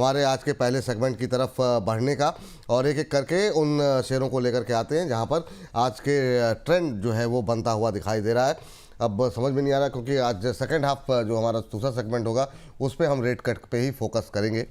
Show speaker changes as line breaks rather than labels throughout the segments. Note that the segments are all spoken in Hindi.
हमारे आज के पहले सेगमेंट की तरफ बढ़ने का, और एक एक करके उन शेयरों को लेकर के आते हैं जहां पर आज के ट्रेंड जो है वो बनता हुआ दिखाई दे रहा है। अब समझ में नहीं आ रहा क्योंकि आज सेकंड हाफ जो हमारा दूसरा सेगमेंट होगा उस पर हम रेट कट पे ही फोकस करेंगे,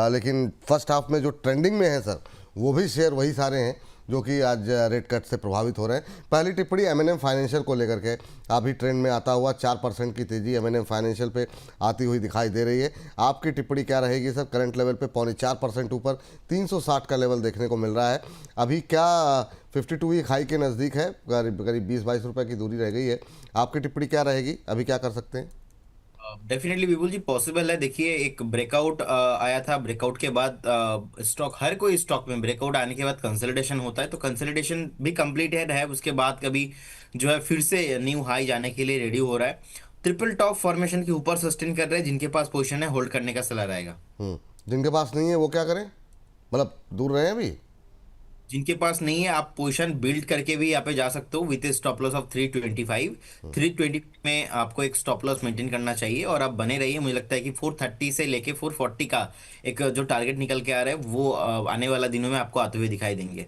लेकिन फर्स्ट हाफ में जो ट्रेंडिंग में है सर, वो भी शेयर वही सारे हैं जो कि आज रेट कट से प्रभावित हो रहे हैं। पहली टिप्पणी एमएनएम फाइनेंशियल को लेकर के, अभी ट्रेंड में आता हुआ 4% की तेज़ी एमएनएम फाइनेंशियल पे आती हुई दिखाई दे रही है। आपकी टिप्पणी क्या रहेगी सर? करंट लेवल पे 0.25% ऊपर 360 का लेवल देखने को मिल रहा है। अभी क्या 52 वीक हाई के नज़दीक है, करीब करीब 20-22 रुपये की दूरी रह गई है। आपकी टिप्पणी क्या रहेगी? अभी क्या कर सकते हैं?
डेफिनेटली विपुल जी, पॉसिबल है। देखिए, एक ब्रेकआउट आया था। ब्रेकआउट के बाद स्टॉक, हर कोई स्टॉक में ब्रेकआउट आने के बाद कंसोलिडेशन होता है, तो कंसोलिडेशन भी कंप्लीटेड है। उसके बाद कभी जो है फिर से न्यू हाई जाने के लिए रेडी हो रहा है। ट्रिपल टॉप फॉर्मेशन के ऊपर सस्टेन कर रहे हैं। जिनके पास पोजीशन है होल्ड करने का सलाह रहेगा।
जिनके पास नहीं है वो क्या करें? मतलब दूर रहे अभी?
जिनके पास नहीं है, आप पोजीशन बिल्ड करके भी यहाँ पे जा सकते हो विथ स्टॉप लॉस ऑफ 325। 320 में आपको एक स्टॉप लॉस मेंटेन करना चाहिए और आप बने रहिए। मुझे लगता है कि 430 से लेके 440 का एक जो टारगेट निकल के आ रहा है वो आने वाला दिनों में आपको आते हुए दिखाई देंगे।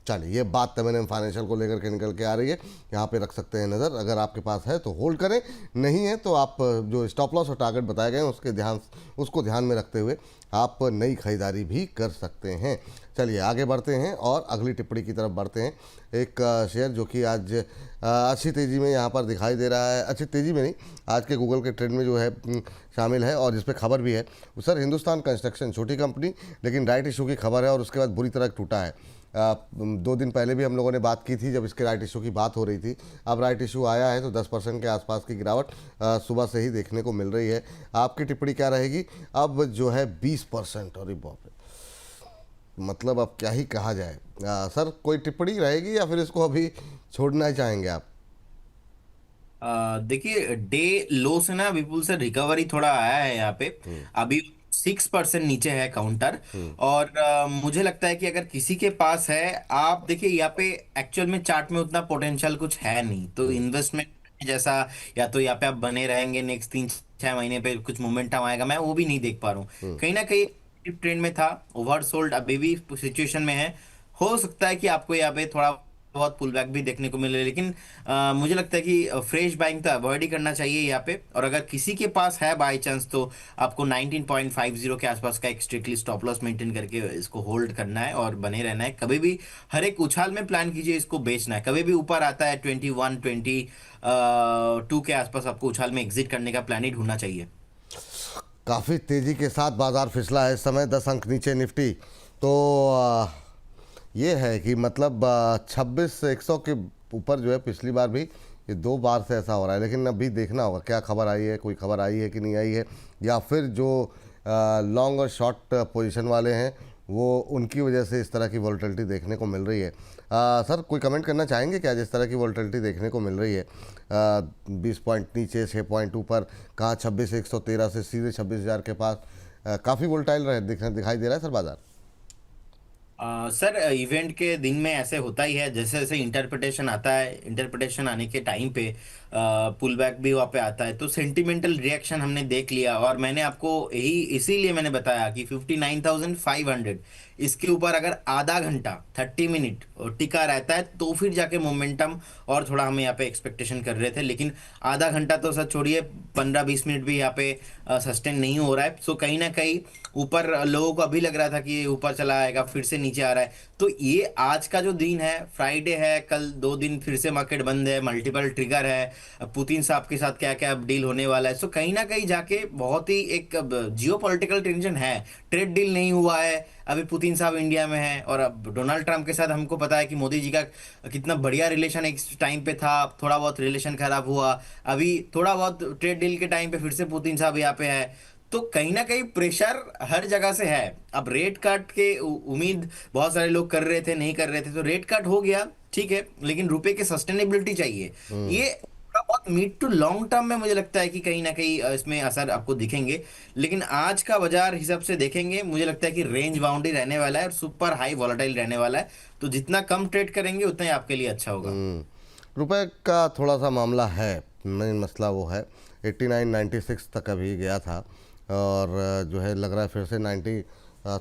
चलिए, ये बात तमन्ना फाइनेंशियल को लेकर के निकल के आ रही है, यहाँ पे रख सकते हैं नज़र। अगर आपके पास है तो होल्ड करें, नहीं है तो आप जो स्टॉप लॉस और टारगेट बताए गए हैं उसको ध्यान में रखते हुए आप नई खरीदारी भी कर सकते हैं। चलिए आगे बढ़ते हैं और अगली टिप्पणी की तरफ बढ़ते हैं। एक शेयर जो कि आज अच्छी तेज़ी में यहाँ पर दिखाई दे रहा है, अच्छी तेज़ी में नहीं, आज के गूगल के ट्रेंड में जो है शामिल है, और जिस पे खबर भी है सर, हिंदुस्तान कंस्ट्रक्शन, छोटी कंपनी लेकिन राइट इशू की खबर है और उसके बाद बुरी तरह टूटा है। 2 दिन पहले भी हम लोगों ने बात की थी जब इसके राइट इशू की बात हो रही थी। अब राइट इशू आया है तो 10% के आसपास की गिरावट सुबह से ही देखने को मिल रही है। आपकी टिप्पणी क्या रहेगी? अब जो है 20%, और बाप रे, मतलब अब क्या ही कहा जाए। सर कोई टिप्पणी रहेगी या फिर इसको अभी छोड़ना ही चाहेंगे आप?
देखिए, डे लो से ना विपुल से रिकवरी थोड़ा आया है यहाँ पे। अभी 6% नीचे है काउंटर। और मुझे लगता है कि अगर किसी के पास है, आप देखिए यहाँ पे एक्चुअल में चार्ट में उतना पोटेंशियल कुछ है नहीं, तो इन्वेस्टमेंट जैसा या तो यहाँ पे आप बने रहेंगे नेक्स्ट 3-6 महीने पे कुछ मोमेंटम आएगा, मैं वो भी नहीं देख पा रहा हूँ। कहीं ना कहीं ट्रेंड में था, ओवरसोल्ड अभी भी सिचुएशन में है। हो सकता है कि आपको यहाँ पे थोड़ा बहुत पुल बैक भी देखने को मिले, लेकिन मुझे लगता है कि फ्रेश बाइंग तो अवॉइड ही करना चाहिए यहाँ पे। और अगर किसी के पास है बाय चांस, तो आपको 19.50 के आसपास का एक स्ट्रिक्टली स्टॉप लॉस मेंटेन करके इसको होल्ड करना है और बने रहना है। कभी भी हर एक उछाल में प्लान कीजिए इसको बेचना है। कभी भी ऊपर आता है 21-22 के आसपास, आपको उछाल में एग्जिट करने का प्लान ही ढूंढना चाहिए।
काफ़ी तेज़ी के साथ बाजार फिसला है इस समय, 10 अंक नीचे निफ्टी। तो ये है कि मतलब 26,100 के ऊपर जो है, पिछली बार भी ये 2 बार से ऐसा हो रहा है। लेकिन अभी देखना होगा क्या खबर आई है, कोई खबर आई है कि नहीं आई है, या फिर जो लॉन्ग और शॉर्ट पोजीशन वाले हैं वो उनकी वजह से इस तरह की वॉलेटिलिटी देखने को मिल रही है। सर कोई कमेंट करना चाहेंगे क्या, जिस तरह की वॉलेटिलिटी देखने को मिल रही है? 20 पॉइंट नीचे, 6 पॉइंट ऊपर, कहाँ 26,113 से सीधे 26,000 के पास, काफ़ी वोल्टाइल दिखाई दे रहा है सर बाजार।
सर, इवेंट के दिन में ऐसे होता ही है। जैसे जैसे इंटरप्रिटेशन आता है, इंटरप्रिटेशन आने के टाइम पे पुल बैक भी वहाँ पे आता है, तो सेंटिमेंटल रिएक्शन हमने देख लिया। और मैंने आपको यही इसीलिए मैंने बताया कि 59,500 इसके ऊपर अगर आधा घंटा 30 मिनट टिका रहता है तो फिर जाके मोमेंटम और थोड़ा हमें यहाँ पे एक्सपेक्टेशन कर रहे थे। लेकिन आधा घंटा तो सर छोड़िए, 15-20 मिनट भी यहाँ पे सस्टेन नहीं हो रहा है। सो कहीं ना कहीं ऊपर लोगों को अभी लग रहा था कि ये ऊपर चला आएगा, फिर से नीचे आ रहा है। तो ये आज का जो दिन है, फ्राइडे है, कल 2 दिन फिर से मार्केट बंद है, मल्टीपल ट्रिगर है। अब पुतिन साहब के साथ क्या क्या अब डील होने वाला है। सो कहीं ना कहीं जाके बहुत ही एक जियो पॉलिटिकल टेंशन है। ट्रेड डील नहीं हुआ है, अभी पुतिन साहब इंडिया में है। और अब डोनाल्ड ट्रंप के साथ हमको पता है कि मोदी जी का कितना बढ़िया रिलेशन एक टाइम पे था, थोड़ा बहुत रिलेशन खराब हुआ। अभी थोड़ा बहुत ट्रेड डील के टाइम पे फिर से पुतिन साहब यहाँ पे है। तो कहीं ना कहीं प्रेशर हर जगह से है। अब रेट कट के उम्मीद बहुत सारे लोग कर रहे थे, नहीं कर रहे थे, तो रेट कट हो गया, ठीक है, लेकिन रुपए की सस्टेनेबिलिटी चाहिए। ये थोड़ा बहुत मिड टू लॉन्ग टर्म में मुझे लगता है कि कहीं ना कहीं इसमें असर आपको दिखेंगे। लेकिन आज का बाजार हिसाब से देखेंगे, मुझे लगता है कि रेंज बाउंड ही रहने वाला है और सुपर हाई वॉलेटाइल रहने वाला है। तो जितना कम ट्रेड करेंगे उतना ही आपके लिए अच्छा होगा।
रुपए का थोड़ा सा मामला है, मेन मसला वो है। 89.96 तक अभी गया था, और जो है लग रहा है फिर से 90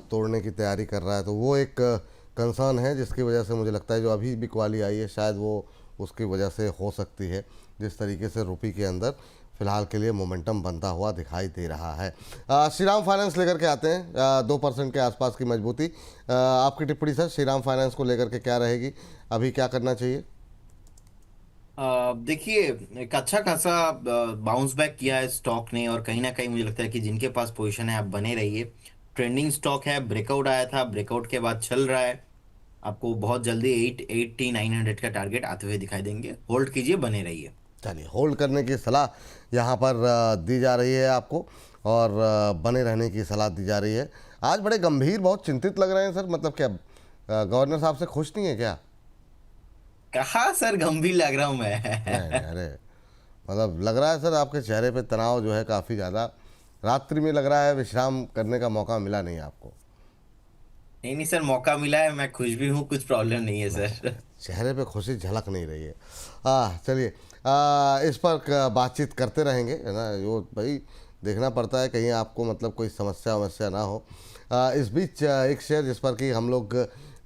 तोड़ने की तैयारी कर रहा है, तो वो एक कंसर्न है जिसकी वजह से मुझे लगता है जो अभी भी क्वाली आई है शायद वो उसकी वजह से हो सकती है, जिस तरीके से रुपये के अंदर फिलहाल के लिए मोमेंटम बनता हुआ दिखाई दे रहा है। श्रीराम फाइनेंस लेकर के आते हैं, 2% के आसपास की मजबूती। आपकी टिप्पणी सर श्रीराम फाइनेंस को लेकर के क्या रहेगी, अभी क्या करना चाहिए?
देखिए, एक अच्छा खासा बाउंस बैक किया है स्टॉक ने, और कहीं ना कहीं मुझे लगता है कि जिनके पास पोजीशन है आप बने रहिए। ट्रेंडिंग स्टॉक है, ब्रेकआउट आया था, ब्रेकआउट के बाद चल रहा है। आपको बहुत जल्दी 880-900 का टारगेट आते हुए दिखाई देंगे। होल्ड कीजिए, बने रहिए।
चलिए, होल्ड करने की सलाह यहाँ पर दी जा रही है आपको, और बने रहने की सलाह दी जा रही है। आज बड़े गंभीर, बहुत चिंतित लग रहे हैं सर, मतलब क्या गवर्नर साहब से खुश नहीं है क्या?
कहा सर गंभीर लग रहा हूं
नहीं नहीं,
मैं?
अरे मतलब लग रहा है सर आपके चेहरे पे तनाव जो है काफ़ी ज़्यादा, रात्रि में लग रहा है विश्राम करने का मौका मिला नहीं आपको।
नहीं नहीं सर, मौका मिला है, मैं खुश भी हूँ, कुछ प्रॉब्लम नहीं है
नहीं
सर।
चेहरे पे खुशी झलक नहीं रही है। चलिए, इस पर बातचीत करते रहेंगे, है ना, जो भाई देखना पड़ता है कहीं आपको मतलब कोई समस्या वमस्या ना हो। इस बीच एक शेयर जिस पर कि हम लोग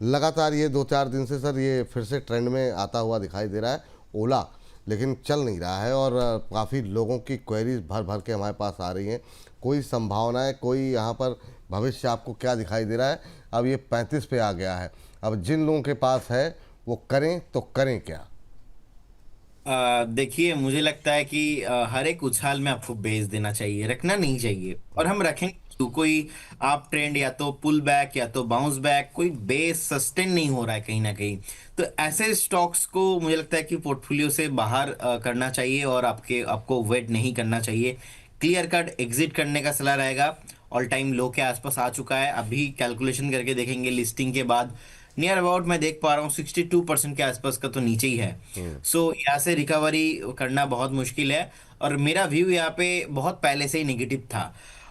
लगातार ये 2-4 दिन से सर ये फिर से ट्रेंड में आता हुआ दिखाई दे रहा है, ओला, लेकिन चल नहीं रहा है, और काफ़ी लोगों की क्वेरीज भर भर के हमारे पास आ रही हैं। कोई संभावनाएं, कोई यहाँ पर भविष्य आपको क्या दिखाई दे रहा है? अब ये 35 पे आ गया है, अब जिन लोगों के पास है वो करें तो करें क्या?
देखिए, मुझे लगता है कि हर एक उछाल में आपको बेच देना चाहिए, रखना नहीं चाहिए। और हम रखेंगे क्यों? कोई आप ट्रेंड या तो पुल बैक या तो बाउंस बैक, कोई बेस सस्टेन नहीं हो रहा है कहीं ना कहीं। तो ऐसे स्टॉक्स को मुझे लगता है कि पोर्टफोलियो से बाहर करना चाहिए, और आपको वेट नहीं करना चाहिए। क्लियर कट एग्जिट करने का सलाह रहेगा। ऑल टाइम लो के आसपास आ चुका है, अभी कैलकुलेशन करके देखेंगे लिस्टिंग के बाद नियर अबाउट मैं देख पा रहा हूँ 62% के आसपास का तो नीचे ही है। सो यहाँ से रिकवरी करना बहुत मुश्किल है। और मेरा व्यू यहाँ पे बहुत पहले से ही नेगेटिव था।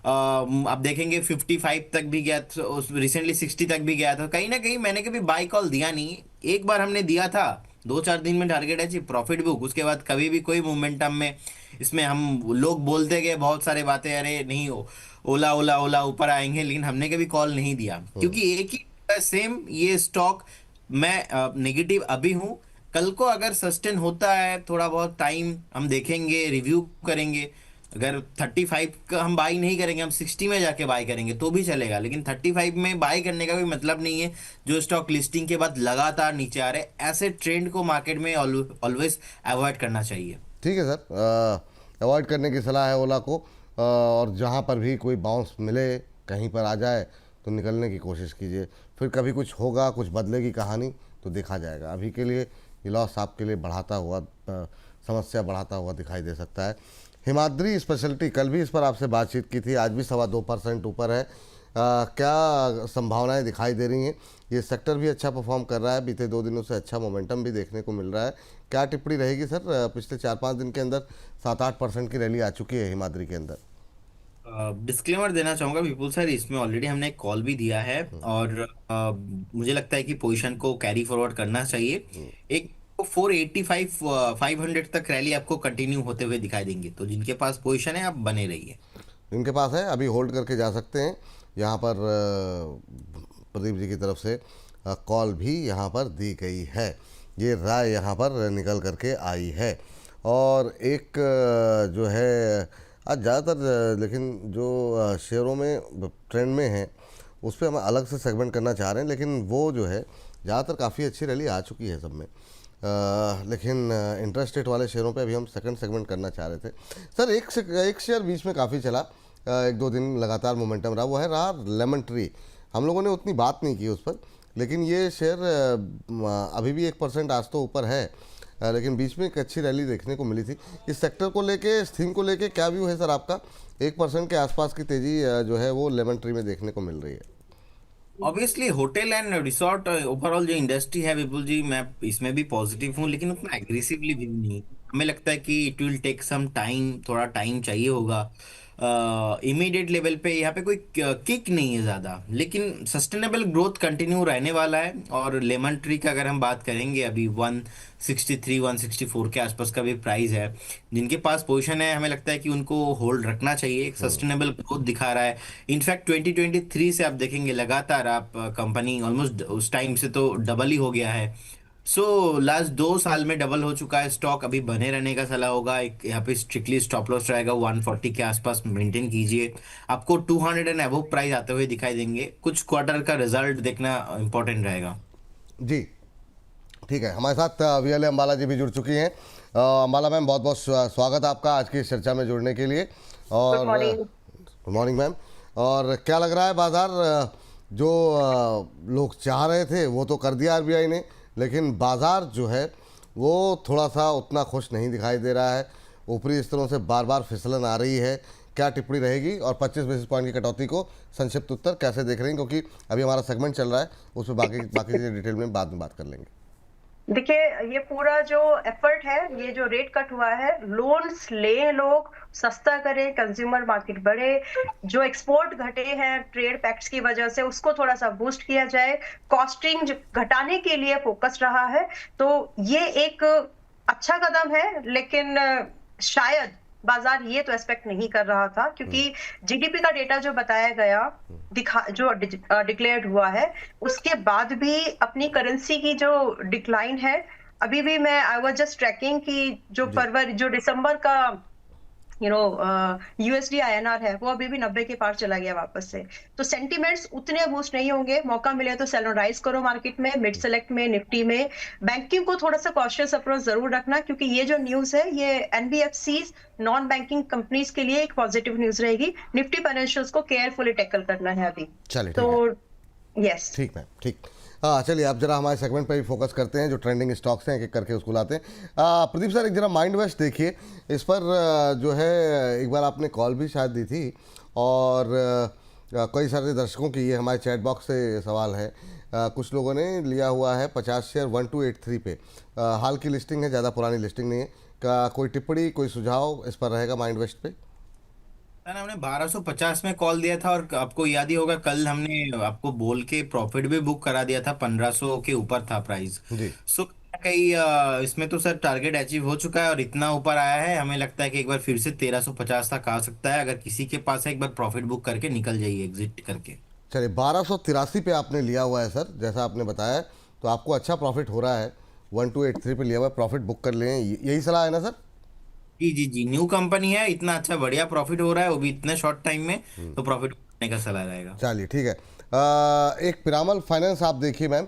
आप देखेंगे 55 तक भी गया, तो रिसेंटली 60 तक भी गया था। कहीं ना कहीं मैंने कभी बाई कॉल दिया नहीं। एक बार हमने दिया था, 2-4 दिन में टारगेट अचीव, प्रॉफिट बुक। उसके बाद कभी भी कोई मोमेंटम में इसमें हम लोग बोलते गए बहुत सारे बातें, अरे नहीं हो, ओला ओला ओला ऊपर आएंगे, लेकिन हमने कभी कॉल नहीं दिया, क्योंकि एक ही सेम ये स्टॉक। मैं नेगेटिव अभी हूं। कल को अगर सस्टेन होता है, थोड़ा बहुत टाइम हम देखेंगे, रिव्यू करेंगे। अगर 35 का हम बाई नहीं करेंगे, हम 60 में जाके बाई करेंगे तो भी चलेगा, लेकिन 35 में बाई करने का कोई मतलब नहीं है। जो स्टॉक लिस्टिंग के बाद लगातार नीचे आ रहे, ऐसे ट्रेंड को मार्केट में ऑलवेज अवॉइड करना चाहिए।
ठीक है सर, अवॉइड करने की सलाह है ओला को, और जहाँ पर भी कोई बाउंस मिले, कहीं पर आ जाए तो निकलने की कोशिश कीजिए। फिर कभी कुछ होगा, कुछ बदलेगी कहानी तो देखा जाएगा। अभी के लिए ये लॉस आपके लिए बढ़ाता हुआ, समस्या बढ़ाता हुआ दिखाई दे सकता है। हिमाद्री स्पेशलिटी, कल भी इस पर आपसे बातचीत की थी, आज भी 2.25% ऊपर है। क्या संभावनाएं दिखाई दे रही हैं? ये सेक्टर भी अच्छा परफॉर्म कर रहा है, बीते 2 दिनों से अच्छा मोमेंटम भी देखने को मिल रहा है। क्या टिप्पणी रहेगी सर? पिछले 4-5 दिन के अंदर 7-8% की रैली आ चुकी है हिमाद्री के अंदर।
डिस्क्लेमर देना चाहूंगा विपुल सर, इसमें ऑलरेडी हमने एक कॉल भी दिया है, और मुझे लगता है कि पोजीशन को कैरी फॉरवर्ड करना चाहिए। एक 485 500 तक रैली आपको कंटिन्यू होते हुए दिखाई देंगे, तो जिनके पास पोजीशन है आप बने रहिए।
इनके पास है, अभी होल्ड करके जा सकते हैं। यहाँ पर प्रदीप जी की तरफ से कॉल भी यहाँ पर दी गई है, ये राय यहाँ पर निकल करके आई है। और एक जो है आज ज़्यादातर, लेकिन जो शेयरों में ट्रेंड में है उस पर हम अलग से सेगमेंट करना चाह रहे हैं, लेकिन वो जो है ज़्यादातर काफ़ी अच्छी रैली आ चुकी है सब में। लेकिन इंटरेस्ट रेट वाले शेयरों पे अभी हम सेकंड सेगमेंट करना चाह रहे थे सर। एक शेयर बीच में काफ़ी चला, 1-2 दिन लगातार मोमेंटम रहा, वो है रहा लेमन ट्री। हम लोगों ने उतनी बात नहीं की उस पर, लेकिन ये शेयर अभी भी 1% आज तो ऊपर है, लेकिन बीच में एक अच्छी रैली देखने को मिली थी। इस सेक्टर को लेके, इस थीम को लेके क्या व्यू है सर आपका? 1% के आसपास की तेज़ी जो है वो लेमन ट्री में देखने को मिल रही है।
Obviously hotel and resort overall जो इंडस्ट्री है विपुल जी, मैं इसमें भी पॉजिटिव हूँ, लेकिन उतना एग्रेसिवली भी नहीं। हमें लगता है कि it will take some time, थोड़ा टाइम चाहिए होगा। इमीडिएट लेवल पे यहाँ पे कोई किक नहीं है ज़्यादा, लेकिन सस्टेनेबल ग्रोथ कंटिन्यू रहने वाला है। और लेमन ट्री का अगर हम बात करेंगे, अभी 163 164 के आसपास का भी प्राइस है। जिनके पास पोजीशन है, हमें लगता है कि उनको होल्ड रखना चाहिए, एक सस्टेनेबल ग्रोथ दिखा रहा है। इनफैक्ट 2023 से आप देखेंगे लगातार, आप कंपनी ऑलमोस्ट उस टाइम से तो डबल ही हो गया है। सो लास्ट 2 साल में डबल हो चुका है स्टॉक। अभी बने रहने का सलाह होगा, एक यहाँ पे स्ट्रिक्टली स्टॉप लॉस रहेगा 140 के आसपास मेंटेन कीजिए। आपको 200 एंड अबव प्राइस आते हुए दिखाई देंगे। कुछ क्वार्टर का रिजल्ट देखना इंपॉर्टेंट रहेगा।
जी ठीक है, हमारे साथ वीएलए अंबाला जी भी जुड़ चुकी हैं। अंबाला मैम, बहुत बहुत स्वागत है आपका आज की इस चर्चा में जुड़ने के लिए।
गुड
और
मॉर्निंग।
Good morning ma'am. और क्या लग रहा है बाजार, जो लोग चाह रहे थे वो तो कर दिया आरबीआई ने, लेकिन बाजार जो है वो थोड़ा सा उतना खुश नहीं दिखाई दे रहा है। ऊपरी स्तरों से बार बार फिसलन आ रही है। क्या टिप्पणी रहेगी, और 25 बेसिस पॉइंट की कटौती को संक्षिप्त उत्तर कैसे देख रहे हैं, क्योंकि अभी हमारा सेगमेंट चल रहा है, उसमें बाकी बाकी चीज़ें डिटेल में बाद में बात कर लेंगे।
देखिए, ये पूरा जो एफर्ट है, ये जो रेट कट हुआ है, लोन्स ले लोग, सस्ता करें, कंज्यूमर मार्केट बढ़े, जो एक्सपोर्ट घटे हैं ट्रेड पैक्ट्स की वजह से उसको थोड़ा सा बूस्ट किया जाए, कॉस्टिंग घटाने के लिए फोकस रहा है। तो ये एक अच्छा कदम है, लेकिन शायद बाजार ये तो एक्सपेक्ट नहीं कर रहा था, क्योंकि जीडीपी का डेटा जो बताया गया, जो डिक्लेयर्ड हुआ है, उसके बाद भी अपनी करेंसी की जो डिक्लाइन है, अभी भी मैं आई वाज जस्ट ट्रैकिंग कि
जी
जो दिसंबर का यूएसडी आईएनआर है, वो अभी भी 90 के पार चला गया वापस से। तो सेंटिमेंट्स उतने बूस्ट नहीं होंगे। मौका मिले तो सेल ऑन राइज करो मार्केट में, मिड सेलेक्ट में, निफ्टी में। बैंकिंग को थोड़ा सा कॉशियस अप्रोच जरूर रखना, क्योंकि ये जो न्यूज है, ये एनबीएफसीज, नॉन बैंकिंग कंपनीज के लिए एक पॉजिटिव न्यूज रहेगी। निफ्टी फाइनेंशियल्स को केयरफुली टैकल करना है अभी।
चलिए,
तो
ठीक है।
यस।
ठीक मैम, ठीक। हाँ, चलिए आप जरा हमारे सेगमेंट पर भी फोकस करते हैं, जो ट्रेंडिंग स्टॉक्स हैं एक एक करके उसको लाते हैं। प्रदीप सर, एक जरा माइंड वेस्ट देखिए, इस पर जो है एक बार आपने कॉल भी शायद दी थी, और कई सारे दर्शकों की, ये हमारे चैट बॉक्स से सवाल है। कुछ लोगों ने लिया हुआ है 50 शेयर 1283 पे। हाल की लिस्टिंग है, ज़्यादा पुरानी लिस्टिंग नहीं है। का कोई टिप्पणी, कोई सुझाव इस पर रहेगा माइंड वेस्ट पे?
सर, हमने 1250 में कॉल दिया था, और आपको याद ही होगा कल हमने आपको बोल के प्रॉफिट भी बुक करा दिया था, 1500 के ऊपर था प्राइस।
जी
सो कहीं इसमें तो सर टारगेट अचीव हो चुका है और इतना ऊपर आया है, हमें लगता है कि एक बार फिर से 1350 तक आ सकता है। अगर किसी के पास है, एक बार प्रॉफिट बुक करके निकल जाइए एग्जिट करके।
चलिए, 1283 पे आपने लिया हुआ है सर, जैसा आपने बताया, तो आपको अच्छा प्रॉफिट हो रहा है। 1283 पे लिया हुआ है, प्रॉफिट बुक कर लें, यही सलाह है ना सर?
जी जी जी, न्यू कंपनी है, इतना अच्छा बढ़िया प्रॉफिट हो रहा है, वो भी इतने शॉर्ट टाइम में, तो प्रॉफिट करने का सलाह रहेगा।
चलिए, ठीक है। एक पिरामल फाइनेंस आप देखिए मैम,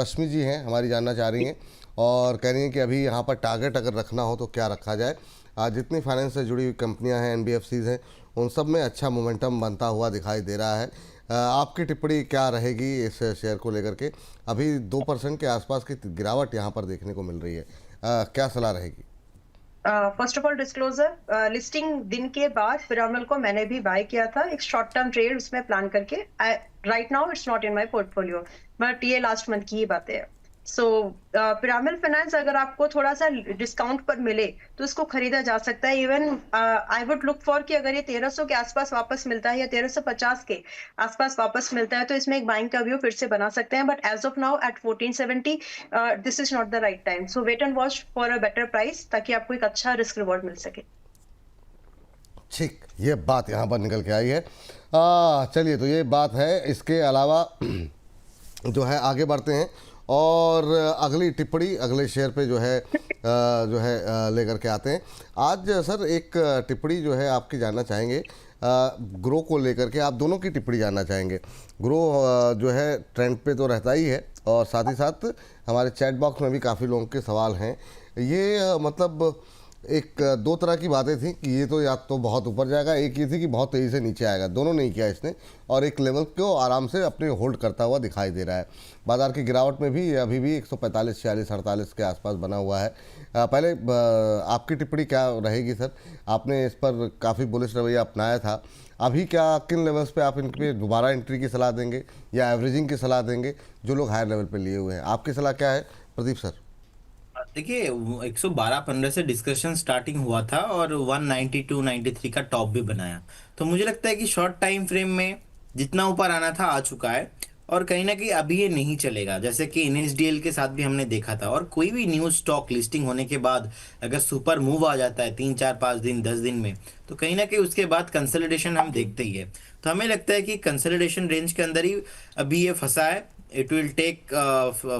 रश्मि जी हैं हमारी, जानना चाह रही हैं और कह रही हैं कि अभी यहाँ पर टारगेट अगर रखना हो तो क्या रखा जाए। आज जितनी फाइनेंस से जुड़ी हुई कंपनियाँ हैं, एनबीएफसीज हैं, उन सब में अच्छा मोमेंटम बनता हुआ दिखाई दे रहा है। आपकी टिप्पणी क्या रहेगी इस शेयर को लेकर के? अभी 2% के आसपास की गिरावट यहाँ पर देखने को मिल रही है, क्या सलाह रहेगी?
First of all disclosure, listing दिन के बाद पिरामल को मैंने भी बाय किया था, एक शॉर्ट टर्म ट्रेड उसमें प्लान करके। Right now it's not in my portfolio, but ये लास्ट मंथ की ही बातें है। सो पिरामल फाइनेंस अगर आपको थोड़ा सा डिस्काउंट पर मिले तो इसको खरीदा जा सकता है। Even I would look for कि अगर ये 1300 के आसपास वापस मिलता है या 1350 के आसपास वापस मिलता है, तो इसमें एक बाइंग का व्यू फिर से बना सकते हैं। But as of now at 1470 this is not the right time, so wait and watch for a better price, ताकि आपको एक अच्छा रिस्क रिवॉर्ड मिल सके।
ठीक, ये बात यहाँ पर निकल के आई है। चलिए, तो ये बात है। इसके अलावा जो है आगे बढ़ते हैं और अगली टिप्पणी अगले शेयर पे जो है लेकर के आते हैं। आज सर एक टिप्पणी जो है आपकी जानना चाहेंगे, ग्रो को लेकर के आप दोनों की टिप्पणी जानना चाहेंगे। ग्रो जो है ट्रेंड पे तो रहता ही है, और साथ ही साथ हमारे चैट बॉक्स में भी काफ़ी लोगों के सवाल हैं। ये मतलब एक दो तरह की बातें थी कि ये तो या तो बहुत ऊपर जाएगा, एक ये थी कि बहुत तेज़ी से नीचे आएगा। दोनों नहीं किया इसने, और एक लेवल को आराम से अपने होल्ड करता हुआ दिखाई दे रहा है। बाजार की गिरावट में भी अभी भी 145, 46, 48 के आसपास बना हुआ है। पहले आपकी टिप्पणी क्या रहेगी सर? आपने इस पर काफ़ी बुलिश रवैया अपनाया था। अभी क्या, किन लेवल्स पे आप इन पे दोबारा एंट्री की सलाह देंगे या एवरेजिंग की सलाह देंगे, जो लोग हायर लेवल पे लिए हुए हैं? आपकी सलाह क्या है प्रदीप सर?
देखिए 112-15 से डिस्कशन स्टार्टिंग हुआ था और 192-93 का टॉप भी बनाया। तो मुझे लगता है कि शॉर्ट टाइम फ्रेम में जितना ऊपर आना था आ चुका है, और कहीं ना कहीं अभी ये नहीं चलेगा, जैसे कि एनएसडीएल के साथ भी हमने देखा था। और कोई भी न्यू स्टॉक लिस्टिंग होने के बाद अगर सुपर मूव आ जाता है 3 4 5 दिन 10 दिन में, तो कहीं ना कहीं उसके बाद कंसोलिडेशन हम देखते ही है। तो हमें लगता है कि कंसोलिडेशन रेंज के अंदर ही अभी ये फंसा है। It will take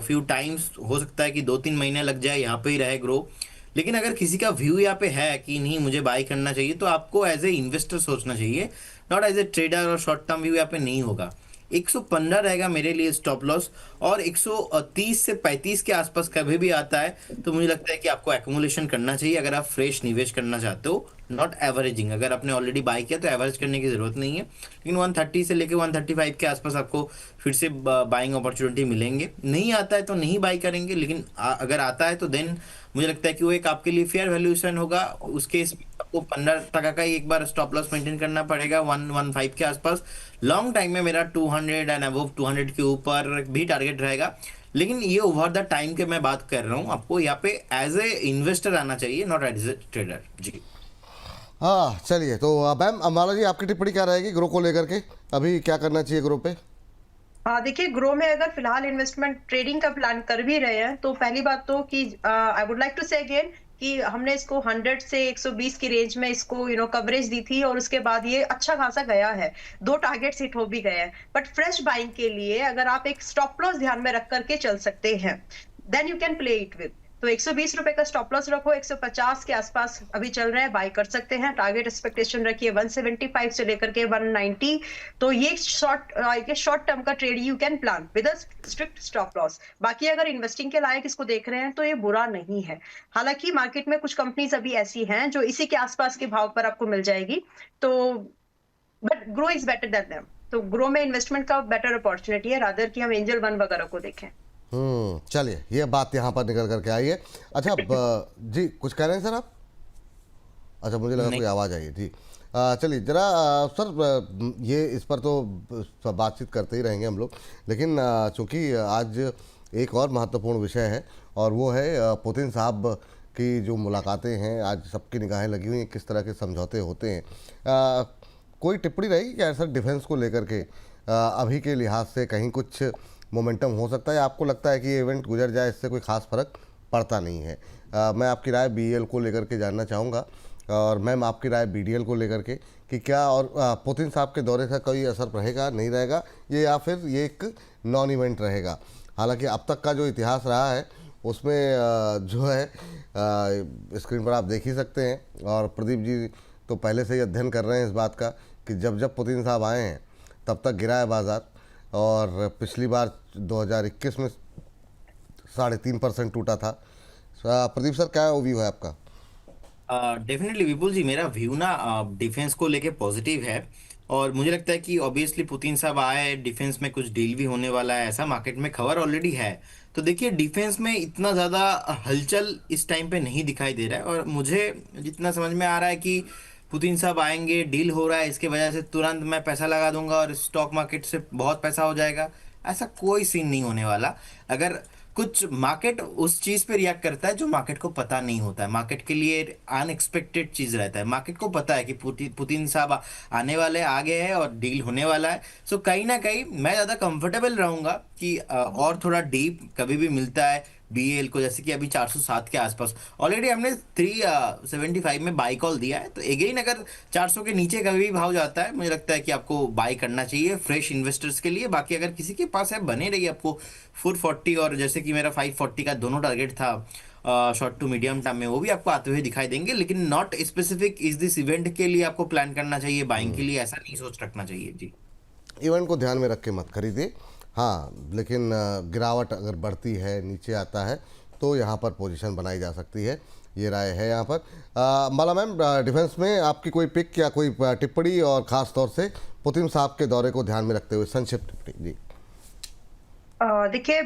few times, हो सकता है कि 2 3 महीने लग जाए, यहाँ पे ही रहे ग्रो। लेकिन अगर किसी का व्यू यहाँ पे है कि नहीं मुझे बाई करना चाहिए, तो आपको एज ए इन्वेस्टर सोचना चाहिए, नॉट एज ए ट्रेडर। और शॉर्ट टर्म व्यू यहाँ पे नहीं होगा। 115 रहेगा मेरे लिए स्टॉप लॉस। और 130 से 35 के आसपास कभी भी आता है तो मुझे लगता है कि आपको एक्यूमुलेशन करना चाहिए, अगर आप फ्रेश निवेश करना चाहते हो, नॉट एवरेजिंग। अगर आपने ऑलरेडी बाय किया तो एवरेज करने की जरूरत नहीं है। लेकिन 130 से लेके 135 के आसपास आपको फिर से बाइंग अपॉर्चुनिटी मिलेंगे। नहीं आता है तो नहीं बाई करेंगे, लेकिन अगर आता है तो देन मुझे लगता है कि वो एक आपके लिए फेयर वैल्यूएशन होगा। उस केस में आपको 15 का ही एक बार स्टॉप लॉस मेंटेन करना पड़ेगा 115 के आसपास। लॉन्ग टाइम में मेरा 200 एंड अबव 200 के ऊपर भी टारगेट रहेगा। लेकिन ये ओवर द टाइम के मैं बात कर रहा हूँ, आपको यहाँ पे एज ए इन्वेस्टर आना चाहिए, नॉट एज ए ट्रेडर जी।
हाँ चलिए, तो मैम अम्बाला जी आपकी टिप्पणी क्या रहेगी ग्रो को लेकर के, अभी क्या करना चाहिए ग्रो पे?
हाँ देखिए, ग्रो में अगर फिलहाल इन्वेस्टमेंट ट्रेडिंग का प्लान कर भी रहे हैं तो पहली बात तो कि आई वुड लाइक टू से अगेन कि हमने इसको 100 से 120 की रेंज में इसको कवरेज दी थी, और उसके बाद ये अच्छा खासा गया है, 2 टारगेट्स हिट हो भी गए हैं। बट फ्रेश बाइंग के लिए अगर आप एक स्टॉप लॉस ध्यान में रख करके चल सकते हैं, then you can play it with. तो 120 रुपए का स्टॉप लॉस रखो, 150 के आसपास अभी चल रहा है, बाय कर सकते हैं। टारगेट एक्सपेक्टेशन रखिए 175 से लेकर के 190। तो ये शॉर्ट टर्म का trade you can plan with a strict stop loss. बाकी अगर इन्वेस्टिंग के लायक इसको देख रहे हैं तो ये बुरा नहीं है। हालांकि मार्केट में कुछ कंपनीज अभी ऐसी हैं जो इसी के आसपास के भाव पर आपको मिल जाएगी, तो but grow is better than them. तो ग्रो में इन्वेस्टमेंट का बेटर अपॉर्चुनिटी है रादर कि हम एंजल वन वगैरह को देखें।
चलिए, ये बात यहाँ पर निकल करके आई है। अच्छा जी कुछ कह रहे हैं सर आप? अच्छा मुझे लगा
नहीं,
कोई आवाज़ आई है जी। चलिए जरा सर, ये इस पर तो बातचीत करते ही रहेंगे हम लोग, लेकिन चूंकि आज एक और महत्वपूर्ण विषय है, और वो है पुतिन साहब की जो मुलाकातें हैं, आज सबकी निगाहें लगी हुई हैं किस तरह के समझौते होते हैं। कोई टिप्पणी रहेगी क्या सर डिफेंस को लेकर के? अभी के लिहाज से कहीं कुछ मोमेंटम हो सकता है? आपको लगता है कि ये इवेंट गुजर जाए इससे कोई ख़ास फर्क पड़ता नहीं है? मैं आपकी राय बीईएल को लेकर के जानना चाहूँगा, और मैम आपकी राय बीडीएल को लेकर के कि क्या और पुतिन साहब के दौरे का कोई असर रहेगा नहीं रहेगा, ये या फिर ये एक नॉन इवेंट रहेगा? हालांकि अब तक का जो इतिहास रहा है उसमें जो है स्क्रीन पर आप देख ही सकते हैं, और प्रदीप जी तो पहले से ही अध्ययन कर रहे हैं इस बात का कि जब जब पुतिन साहब आए हैं तब तक गिरा है बाज़ार, और पिछली बार 2021 में 3.5% टूटा था। प्रदीप सर क्या व्यू है आपका?
डेफिनेटली विपुल जी, मेरा व्यू ना डिफेंस को लेके पॉजिटिव है। और मुझे लगता है कि ऑब्वियसली पुतिन साहब आए, डिफेंस में कुछ डील भी होने वाला है, ऐसा मार्केट में खबर ऑलरेडी है। तो देखिए डिफेंस में इतना ज़्यादा हलचल इस टाइम पे नहीं दिखाई दे रहा है, और मुझे जितना समझ में आ रहा है कि पुतिन साहब आएंगे, डील हो रहा है, इसके वजह से तुरंत मैं पैसा लगा दूंगा और स्टॉक मार्केट से बहुत पैसा हो जाएगा, ऐसा कोई सीन नहीं होने वाला। अगर कुछ मार्केट उस चीज पे रिएक्ट करता है जो मार्केट को पता नहीं होता है, मार्केट के लिए अनएक्सपेक्टेड चीज रहता है। मार्केट को पता है कि पुतिन साहब आने वाले, आ गए हैं और डील होने वाला है। सो कहीं ना कहीं मैं ज्यादा कंफर्टेबल रहूंगा कि और थोड़ा डीप कभी भी मिलता है बीएल को, जैसे कि अभी 407 के आसपास ऑलरेडी हमने 375 में बाई कॉल दिया है। तो अगेन अगर 400 के नीचे कभी भी भाव जाता है, मुझे लगता है कि आपको बाई करना चाहिए फ्रेश इन्वेस्टर्स के लिए। बाकी अगर किसी के पास है, बने रहिए, आपको 440 और जैसे कि मेरा 540 का दोनों टारगेट था शॉर्ट टू मीडियम टर्म में, वो भी आपको आते हुए दिखाई देंगे। लेकिन नॉट स्पेसिफिक इस दिस इवेंट के लिए आपको प्लान करना चाहिए बाइंग के लिए, ऐसा नहीं सोच रखना चाहिए जी।
इवेंट को ध्यान में रख के मत खरीदिए। हाँ, लेकिन गिरावट अगर बढ़ती है, नीचे आता है, तो यहाँ पर पोजीशन बनाई जा सकती है, ये राय है यहाँ पर। माला मैम, डिफेंस में आपकी कोई पिक या कोई टिप्पणी, और ख़ास तौर से पुतिन साहब के दौरे को ध्यान में रखते हुए संक्षिप्त टिप्पणी जी।
देखिए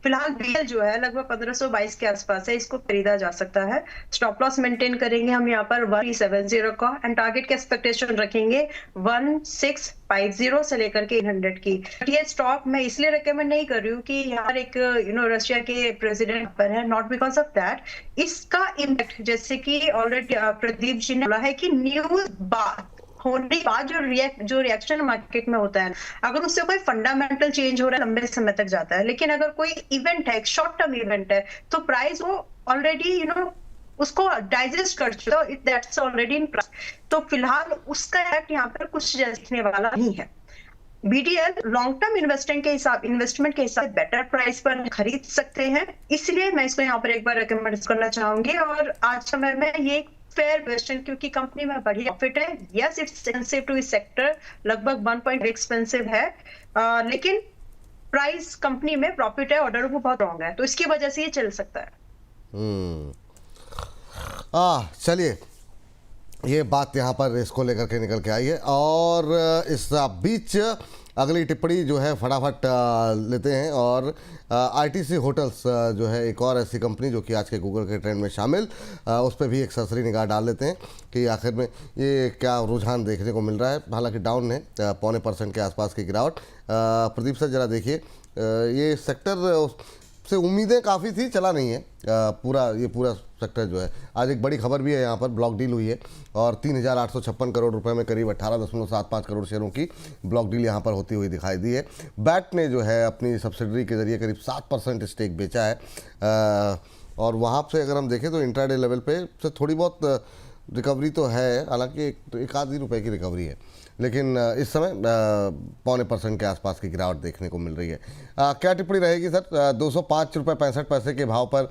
फिलहाल बीएल जो है लगभग 1522 के आसपास है, इसको खरीदा जा सकता है। स्टॉप लॉस मेंटेन करेंगे हम यहाँ पर 1370 का, एंड टारगेट की एक्सपेक्टेशन रखेंगे 1650 से लेकर के 100 की। ये स्टॉक मैं इसलिए रिकमेंड नहीं कर रही हूँ कि यहाँ पर एक रशिया के प्रेसिडेंट पर है, नॉट बिकॉज ऑफ दैट। इसका इम्पैक्ट जैसे कि ऑलरेडी प्रदीप जी ने बोला है कि न्यूज होने के बाद जो रिएक्शन मार्केट में होता है, अगर उससे कोई फंडामेंटल चेंज हो रहा है लंबे समय तक जाता है, लेकिन अगर कोई इवेंट है, शॉर्ट टर्म इवेंट है, तो प्राइस वो ऑलरेडी उसको डाइजेस्ट कर चुका है, दैट्स ऑलरेडी इन प्राइस। तो फिलहाल उसका इफेक्ट यहाँ पर कुछ देखने वाला नहीं है। बीडीएल लॉन्ग टर्म इन्वेस्टमेंट के हिसाब बेटर प्राइस पर खरीद सकते हैं, इसलिए मैं इसको यहाँ पर एक बार रिकमेंड करना चाहूंगी। और आज समय में ये फेयर क्वेश्चन, क्योंकि कंपनी में बढ़िया प्रॉफिट है। यस, इट्स सेंसिटिव टू इस सेक्टर, लगभग 1 एक्सपेंसिव है, लेकिन प्राइस कंपनी में प्रॉफिट है, ऑर्डर बुक बहुत रॉन्ग है, तो इसकी वजह से ये चल सकता है।
चलिए, ये बात यहाँ पर इसको लेकर के निकल के आई है। और इस बीच अगली टिप्पणी जो है फटाफट लेते हैं। और आईटीसी होटल्स जो है एक और ऐसी कंपनी जो कि आज के गूगल के ट्रेंड में शामिल, उस पर भी एक सरसरी निगाह डाल लेते हैं कि आखिर में ये क्या रुझान देखने को मिल रहा है। हालांकि डाउन है, 0.25% के आसपास की गिरावट। प्रदीप सर जरा देखिए, ये सेक्टर से उम्मीदें काफ़ी थी, चला नहीं है ये पूरा सेक्टर जो है। आज एक बड़ी खबर भी है, यहाँ पर ब्लॉक डील हुई है और 3,856 करोड़ रुपए में करीब 18.75 करोड़ शेयरों की ब्लॉक डील यहाँ पर होती हुई दिखाई दी है। बैट ने जो है अपनी सब्सिडरी के जरिए करीब 7% स्टेक बेचा है, और वहाँ से अगर हम देखें तो इंट्राडे लेवल पे से थोड़ी बहुत रिकवरी तो है, हालांकि एक आध ही रुपये की रिकवरी है, लेकिन इस समय 0.25% के आसपास की गिरावट देखने को मिल रही है। क्या टिप्पणी रहेगी सर? 205 रुपये 65 पैसे के भाव पर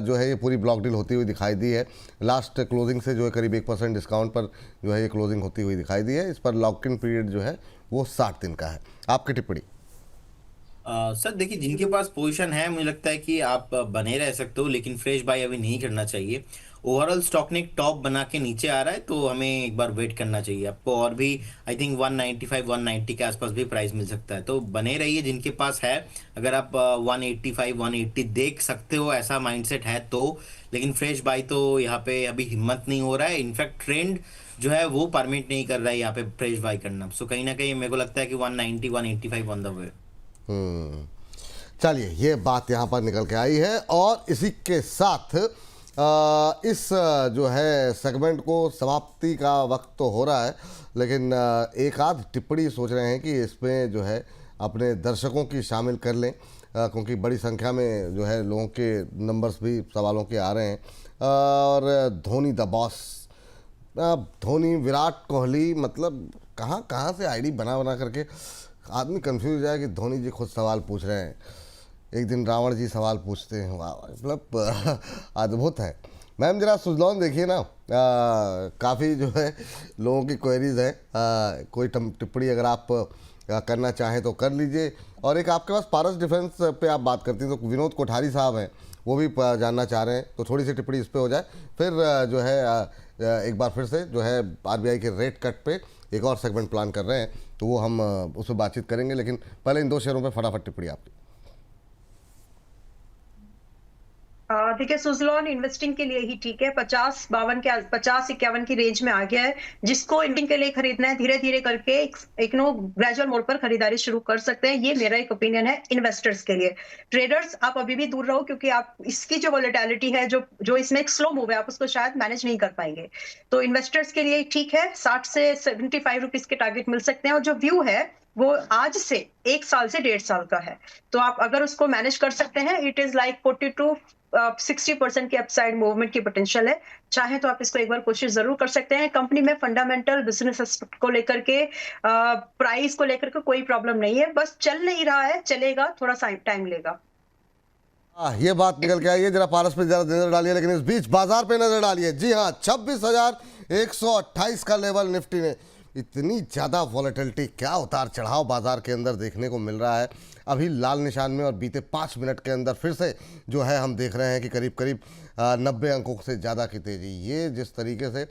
जो है ये पूरी ब्लॉक डील होती हुई दिखाई दी है। लास्ट क्लोजिंग से जो है करीब 1% डिस्काउंट पर जो है ये क्लोजिंग होती हुई दिखाई दी है। इस पर लॉक इन पीरियड जो है वो 60 दिन का है। आपकी टिप्पणी?
सर देखिए, जिनके पास पोजीशन है मुझे लगता है कि आप बने रह सकते हो, लेकिन फ्रेश बाय अभी नहीं करना चाहिए। ओवरऑल स्टॉक ने एक टॉप बना के नीचे आ रहा है, तो हमें एक बार वेट करना चाहिए आपको। और भी आई थिंक 195 190 के आसपास भी प्राइस मिल सकता है, तो बने रहिए जिनके पास है। अगर आप 185 180 देख सकते हो, ऐसा माइंडसेट है तो। लेकिन फ्रेश बाय तो यहाँ पे अभी हिम्मत नहीं हो रहा है। इनफैक्ट ट्रेंड जो है वो परमिट नहीं कर रहा है यहाँ पे फ्रेश बाय करना। सो कहीं ना कहीं मेरे को लगता है कि 190 185 ऑन द वे।
चलिए, ये बात यहाँ पर निकल के आई है। और इसी के साथ इस जो है सेगमेंट को समाप्ति का वक्त तो हो रहा है, लेकिन एक आध टिप्पणी सोच रहे हैं कि इसमें जो है अपने दर्शकों की शामिल कर लें, क्योंकि बड़ी संख्या में जो है लोगों के नंबर्स भी सवालों के आ रहे हैं। और धोनी द बॉस, धोनी, विराट कोहली, मतलब कहाँ कहाँ से आईडी बना बना करके आदमी कंफ्यूज है कि धोनी जी खुद सवाल पूछ रहे हैं, एक दिन रावण जी सवाल पूछते हैं। मतलब अद्भुत है। मैम जरा सुजलॉन देखिए ना, काफ़ी जो है लोगों की क्वेरीज हैं। कोई टिप्पणी अगर आप करना चाहें तो कर लीजिए। और एक आपके पास पारस डिफेंस पे आप बात करती हैं, तो विनोद कोठारी साहब हैं, वो भी जानना चाह रहे हैं, तो थोड़ी सी टिप्पणी इस पे हो जाए। फिर जो है एक बार फिर से जो है आरबीआई के रेट कट पे एक और सेगमेंट प्लान कर रहे हैं, तो वो हम उस पर बातचीत करेंगे। लेकिन पहले इन दो शेयरों पे फटाफट टिप्पणी आपकी।
देखिए, सुजलॉन इन्वेस्टिंग के लिए ही ठीक है। 50-51 की रेंज में आ गया है, जिसको इन्वेस्टिंग के लिए खरीदना है धीरे धीरे करके एक ग्रेजुअल मोड पर खरीदारी शुरू कर सकते हैं। ये मेरा एक ओपिनियन है इन्वेस्टर्स के लिए। ट्रेडर्स आप अभी भी दूर रहो, क्योंकि आप इसकी जो वॉलेटिलिटी है, जो इसमें एक स्लो मूव है, आप उसको शायद मैनेज नहीं कर पाएंगे। तो इन्वेस्टर्स के लिए ठीक है, 60 से 75 रुपीज के टारगेट मिल सकते हैं। और जो व्यू है वो आज से 1 साल से 1.5 साल का है, तो आप अगर उसको मैनेज कर सकते हैं, इट इज लाइक 40 to 60% की अपसाइड मूवमेंट की पोटेंशियल है। चाहे तो आप इसको एक बार कोशिश जरूर कर सकते हैं। कंपनी में फंडामेंटल बिजनेस को लेकर के, प्राइस को लेकर के कोई प्रॉब्लम नहीं है, बस चल नहीं रहा है, चलेगा, थोड़ा सा टाइम लेगा।
ये बात निकल के आई है। जरा पारस पे जरा नजर डालिए, लेकिन इस बीच बाजार पे नजर डालिए। जी हाँ, 26,128 का लेवल निफ्टी ने। इतनी ज़्यादा वॉलेटिलिटी, क्या उतार चढ़ाव बाजार के अंदर देखने को मिल रहा है। अभी लाल निशान में, और बीते 5 मिनट के अंदर फिर से जो है हम देख रहे हैं कि करीब करीब 90 अंकों से ज़्यादा की तेज़ी। ये जिस तरीके से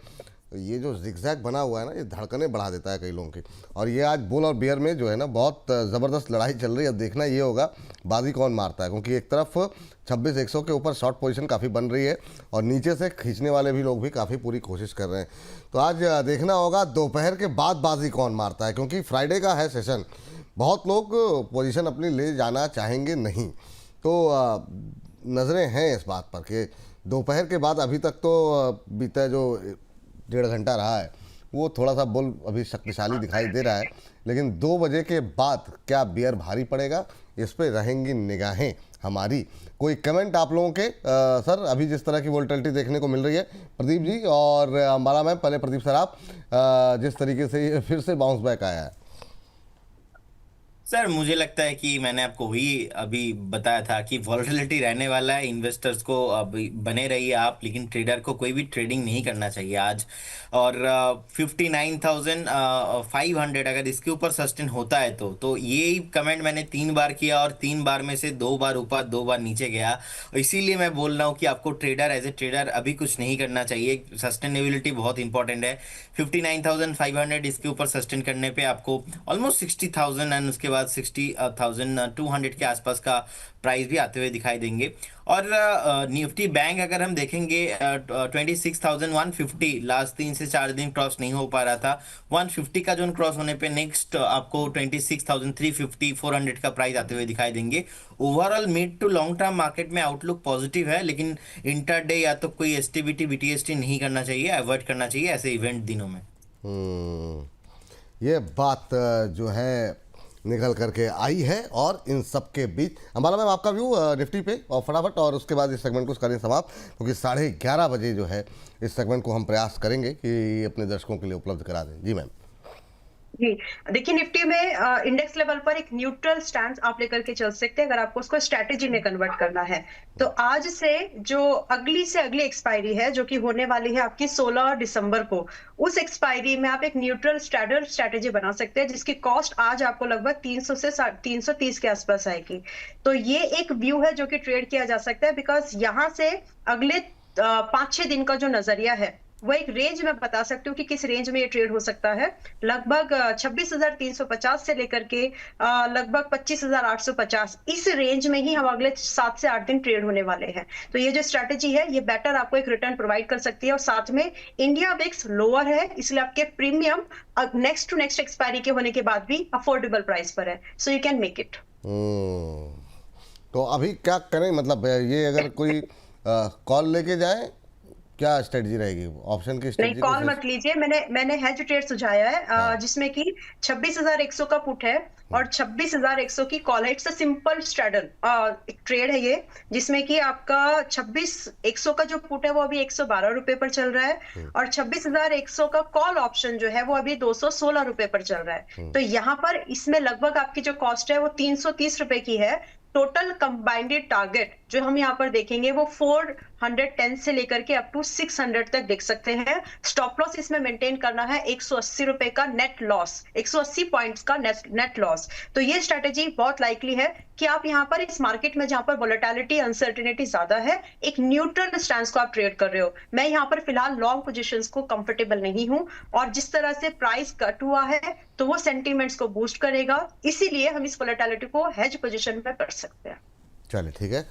ये जो जिगजैग बना हुआ है ना, ये धड़कनें बढ़ा देता है कई लोगों की। और ये आज बुल और बेयर में जो है ना बहुत ज़बरदस्त लड़ाई चल रही है। अब देखना ये होगा बाजी कौन मारता है, क्योंकि एक तरफ 26,100 के ऊपर शॉर्ट पोजीशन काफ़ी बन रही है और नीचे से खींचने वाले भी लोग भी काफ़ी पूरी कोशिश कर रहे हैं। तो आज देखना होगा दोपहर के बाद बाजी कौन मारता है, क्योंकि फ्राइडे का है सेशन। बहुत लोग पोजीशन अपनी ले जाना चाहेंगे नहीं, तो नज़रें हैं इस बात पर कि दोपहर के बाद, अभी तक तो बीता जो 1.5 घंटा रहा है वो थोड़ा सा बुल अभी शक्तिशाली दिखाई दे रहा है, लेकिन 2 बजे के बाद क्या बियर भारी पड़ेगा, इस पे रहेंगी निगाहें हमारी। कोई कमेंट आप लोगों के सर, अभी जिस तरह की वोल्टिलिटी देखने को मिल रही है प्रदीप जी और अंबाला मैम, पहले प्रदीप सर आप, जिस तरीके से ये फिर से बाउंस बैक आया है।
सर मुझे लगता है कि मैंने आपको वही अभी बताया था कि वॉलेटिलिटी रहने वाला है। इन्वेस्टर्स को अभी बने रहिए आप, लेकिन ट्रेडर को कोई भी ट्रेडिंग नहीं करना चाहिए आज। और 59,500 अगर इसके ऊपर सस्टेन होता है तो ये कमेंट मैंने 3 बार किया और 3 बार में से 2 बार ऊपर 2 बार नीचे गया। इसीलिए मैं बोल रहा हूँ कि आपको ट्रेडर एज ए ट्रेडर अभी कुछ नहीं करना चाहिए। सस्टेनेबिलिटी बहुत इंपॉर्टेंट है। 59,500 इसके ऊपर सस्टेन करने पे आपको ऑलमोस्ट 60,000 एंड उसके बाद 60,200 के आसपास का प्राइस भी आते हुए दिखाई देंगे। और निफ्टी बैंक अगर हम देखेंगे 26,150 लास्ट 3 से 4 दिन क्रॉस नहीं हो पा रहा था। 150 का जोन क्रॉस होने पे नेक्स्ट आपको 26,350 400 का प्राइस आते हुए दिखाई देंगे। Overall mid to long term market में आउटलुक पॉजिटिव है, लेकिन इंटरडे या तो कोई एसटीबीटी बीटीएसटी नहीं करना चाहिए, अवॉइड करना चाहिए ऐसे इवेंट दिनों में।
ये बात जो है निकल करके आई है। और इन सब के बीच अंबाला मैम आपका व्यू निफ्टी पे, और फटाफट, और उसके बाद इस सेगमेंट को करें समाप्त, क्योंकि 11:30 बजे जो है इस सेगमेंट को हम प्रयास करेंगे कि अपने दर्शकों के लिए उपलब्ध करा दें। जी मैम।
जी देखिए, निफ्टी में इंडेक्स लेवल पर एक न्यूट्रल स्टैंड आप लेकर के चल सकते हैं अगर आपको उसको स्ट्रैटेजी में कन्वर्ट करना है। तो आज से जो अगली से अगली एक्सपायरी है जो कि होने वाली है आपकी 16 दिसंबर को, उस एक्सपायरी में आप एक न्यूट्रल स्ट्रैडल स्ट्रैटेजी बना सकते हैं जिसकी कॉस्ट आज आपको लगभग 300 से 330 के आसपास आएगी। तो ये एक व्यू है जो कि ट्रेड किया जा सकता है, बिकॉज यहाँ से अगले 5-6 दिन का जो नजरिया है वो एक रेंज में बता सकती हूँ कि किस रेंज में ये ट्रेड हो सकता है। लगभग 26,350 से लेकर के लगभग 25,850 इस रेंज में ही हम अगले 7 से 8 दिन ट्रेड होने वाले हैं। तो ये जो स्ट्रैटेजी है ये बेटर आपको एक रिटर्न प्रोवाइड कर सकती है। और साथ में इंडिया विक्स लोअर है, इसलिए आपके premium next to next expiry के होने के बाद भी अफोर्डेबल प्राइस पर है, so you can make it.
तो अभी क्या करें, मतलब ये अगर कोई कॉल लेके जाए, क्या स्ट्रेटजी रहेगी? ऑप्शन की स्ट्रेटजी?
नहीं, कॉल मत लीजिए। मैंने हेज ट्रेड सुझाया है जिसमें कि 26,100 का पुट है और 26,100 की कॉल है। इट्स अ सिंपल स्ट्रैडल एक ट्रेड है ये, जिसमें कि आपका 26,100 का जो पुट है वो अभी 112 रुपए पर चल रहा है और 26,100 का कॉल ऑप्शन जो है वो अभी 216 रुपए पर चल रहा है। तो यहाँ पर इसमें लगभग आपकी जो कॉस्ट है वो 330 रुपए की है। टोटल कंबाइंड टारगेट जो हम यहाँ पर देखेंगे वो 410 से लेकर के अप टू 600 तक देख सकते हैं। स्टॉप लॉस इसमें मेंटेन करना है 180 रुपए का नेट लॉस, 180 पॉइंट्स का नेट लॉस। तो ये स्ट्रेटेजी बहुत लाइकली है कि आप यहाँ पर इस मार्केट में जहां पर वोलेटिलिटी अनसर्टेनिटी ज्यादा है, एक न्यूट्रल स्टैंस को आप ट्रेड कर रहे हो। मैं यहाँ पर फिलहाल लॉन्ग पोजीशंस को कंफर्टेबल नहीं हूं और जिस तरह से प्राइस कट हुआ है तो वो सेंटीमेंट्स को बूस्ट करेगा, इसीलिए हम इस वोलेटिलिटी को हेज पोजीशन में कर सकते हैं।
चलिए ठीक है,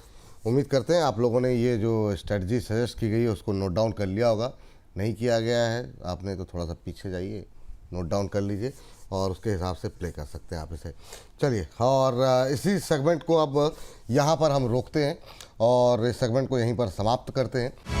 उम्मीद करते हैं आप लोगों ने ये जो स्ट्रेटजी सजेस्ट की गई है उसको नोट डाउन कर लिया होगा। नहीं किया गया है आपने तो थोड़ा सा पीछे जाइए, नोट डाउन कर लीजिए और उसके हिसाब से प्ले कर सकते हैं आप इसे। चलिए, और इसी सेगमेंट को अब यहाँ पर हम रोकते हैं और इस सेगमेंट को यहीं पर समाप्त करते हैं।